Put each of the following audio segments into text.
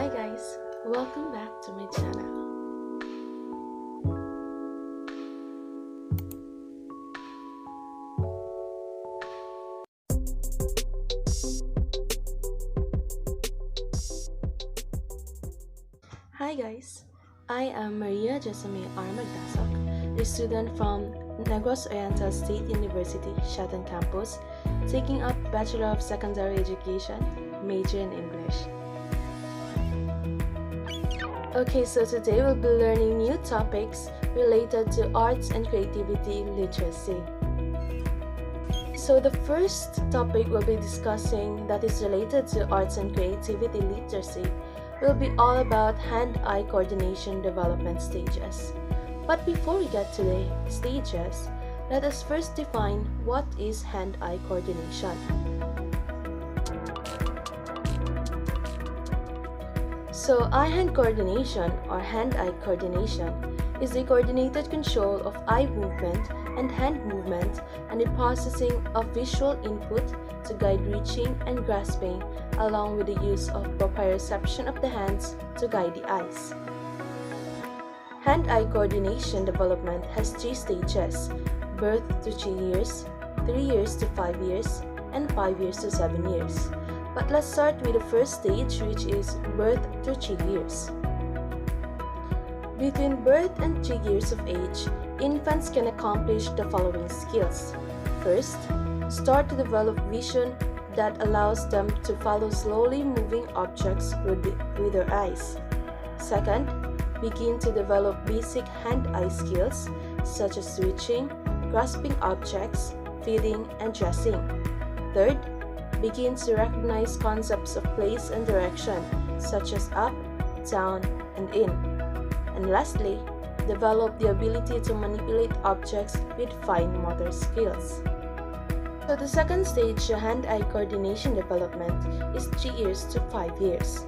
Hi guys, welcome back to my channel. Hi guys, I am Maria Jessamine R. Magdasok, a student from Negros Oriental State University, Shatan Campus, taking up Bachelor of Secondary Education, major in English. Okay, so today we'll be learning new topics related to arts and creativity literacy. So the first topic we'll be discussing that is related to arts and creativity literacy will be all about hand-eye coordination development stages. But before we get to the stages, let us first define what is hand-eye coordination. So, eye-hand coordination or hand-eye coordination is the coordinated control of eye movement and hand movement and the processing of visual input to guide reaching and grasping, along with the use of proprioception of the hands to guide the eyes. Hand-eye coordination development has 3 stages: birth to 3 years, 3 years to 5 years, and 5 years to 7 years. But let's start with the first stage, which is birth to 3 years. Between birth and 3 years of age, infants can accomplish the following skills. First, start to develop vision that allows them to follow slowly moving objects with their eyes. Second, begin to develop basic hand-eye skills such as reaching, grasping objects, feeding, and dressing. Third, begin to recognize concepts of place and direction such as up, down, and in. And lastly, develop the ability to manipulate objects with fine motor skills. So the second stage to hand-eye coordination development is 3 years to 5 years.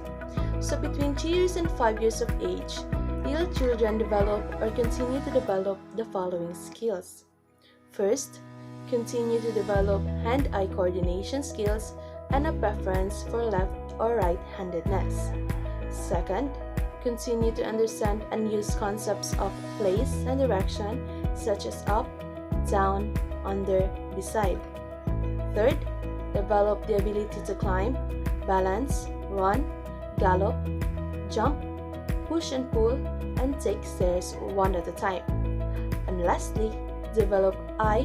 So between 3 years and 5 years of age, little children develop or continue to develop the following skills. First, continue to develop hand-eye coordination skills and a preference for left or right-handedness. Second, continue to understand and use concepts of place and direction such as up, down, under, beside. Third, develop the ability to climb, balance, run, gallop, jump, push and pull, and take stairs one at a time. And lastly, develop eye,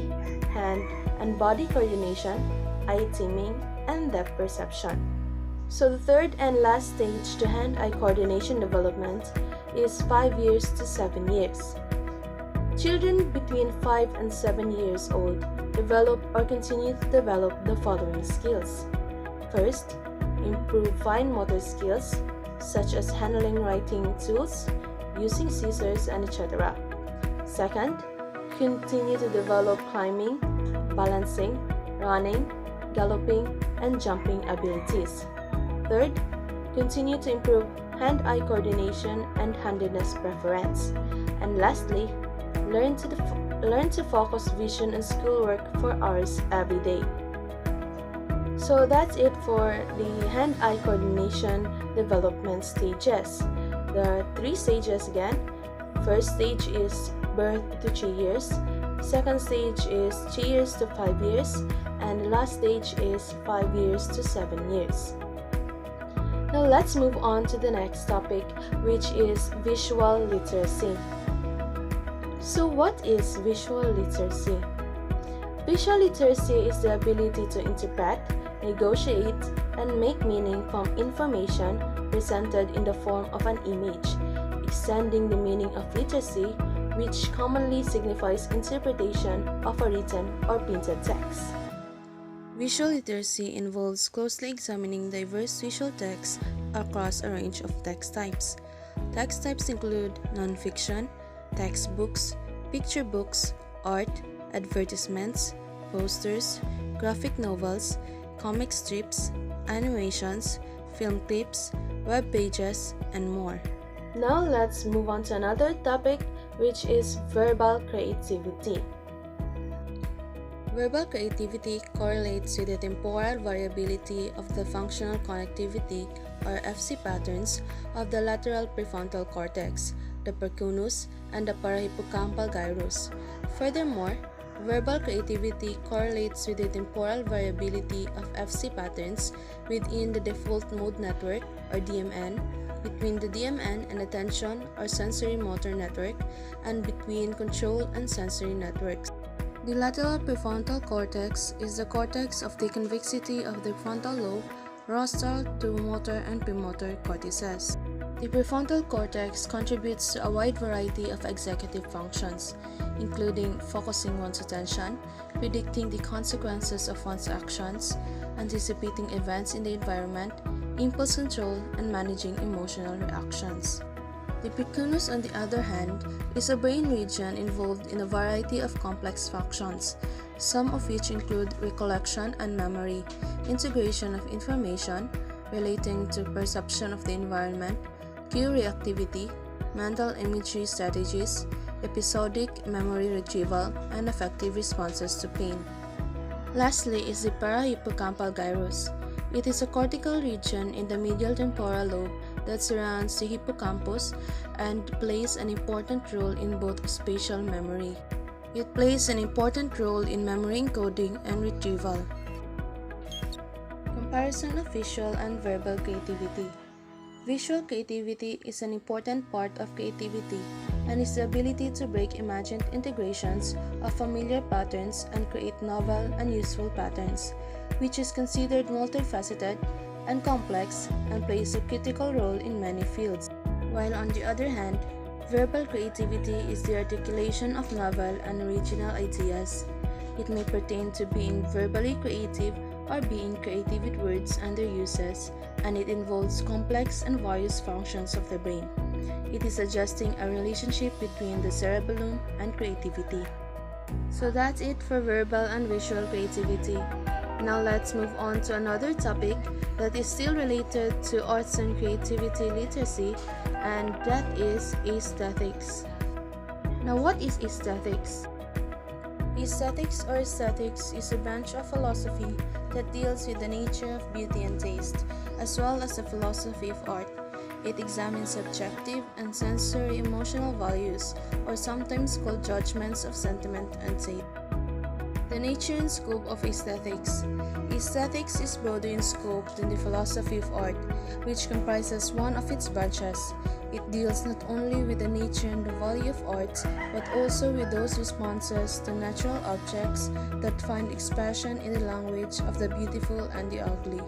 hand, and body coordination, eye teaming, and depth perception. So the third and last stage to hand-eye coordination development is 5 years to 7 years. Children between 5 and 7 years old develop or continue to develop the following skills. First, improve fine motor skills such as handling writing tools, using scissors, and etc. Second, continue to develop climbing, balancing, running, galloping, and jumping abilities. Third, continue to improve hand-eye coordination and handedness preference. And lastly, learn to focus vision and schoolwork for hours every day. So that's it for the hand-eye coordination development stages. There are 3 stages again. First stage is birth to 3 years. Second stage is 3 years to 5 years. And the last stage is 5 years to 7 years. Now let's move on to the next topic, which is visual literacy. So what is visual literacy? Visual literacy is the ability to interpret, negotiate, and make meaning from information presented in the form of an image, extending the meaning of literacy, which commonly signifies interpretation of a written or printed text. Visual literacy involves closely examining diverse visual texts across a range of text types. Text types include non-fiction, textbooks, picture books, art, advertisements, posters, graphic novels, comic strips, animations, film clips, web pages, and more. Now let's move on to another topic, which is verbal creativity. Verbal creativity correlates with the temporal variability of the functional connectivity or FC patterns of the lateral prefrontal cortex, the precuneus, and the parahippocampal gyrus. Furthermore, verbal creativity correlates with the temporal variability of FC patterns within the default mode network or DMN, between the DMN and attention or sensory motor network, and between control and sensory networks. The lateral prefrontal cortex is the cortex of the convexity of the frontal lobe, rostral to motor and premotor cortices. The prefrontal cortex contributes to a wide variety of executive functions, including focusing one's attention, predicting the consequences of one's actions, anticipating events in the environment, impulse control, and managing emotional reactions. The precuneus, on the other hand, is a brain region involved in a variety of complex functions, some of which include recollection and memory, integration of information relating to perception of the environment, cue reactivity, mental imagery strategies, episodic memory retrieval, and effective responses to pain. Lastly is the parahippocampal gyrus. It is a cortical region in the medial temporal lobe that surrounds the hippocampus and plays an important role in both spatial memory. It plays an important role in memory encoding and retrieval. Comparison of visual and verbal creativity. Visual creativity is an important part of creativity and is the ability to break imagined integrations of familiar patterns and create novel and useful patterns, which is considered multifaceted and complex and plays a critical role in many fields. While on the other hand, verbal creativity is the articulation of novel and original ideas. It may pertain to being verbally creative or being creative with words and their uses, and it involves complex and various functions of the brain. It is adjusting a relationship between the cerebellum and creativity. So that's it for verbal and visual creativity. Now let's move on to another topic that is still related to arts and creativity literacy, and that is aesthetics. Now what is aesthetics? Aesthetics or aesthetics is a branch of philosophy that deals with the nature of beauty and taste, as well as the philosophy of art. It examines subjective and sensory emotional values, or sometimes called judgments of sentiment and taste. The nature and scope of aesthetics. Aesthetics is broader in scope than the philosophy of art, which comprises one of its branches. It deals not only with the nature and the value of art, but also with those responses to natural objects that find expression in the language of the beautiful and the ugly.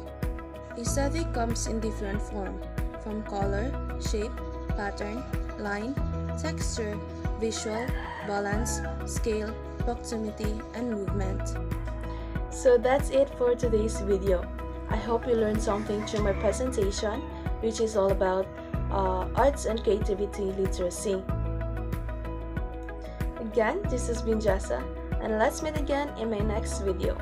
Aesthetic comes in different forms, from color, shape, pattern, line, texture, visual, balance, scale, proximity, and movement. So that's it for today's video. I hope you learned something through my presentation, which is all about arts and creativity literacy. Again, this has been Jessa, and let's meet again in my next video.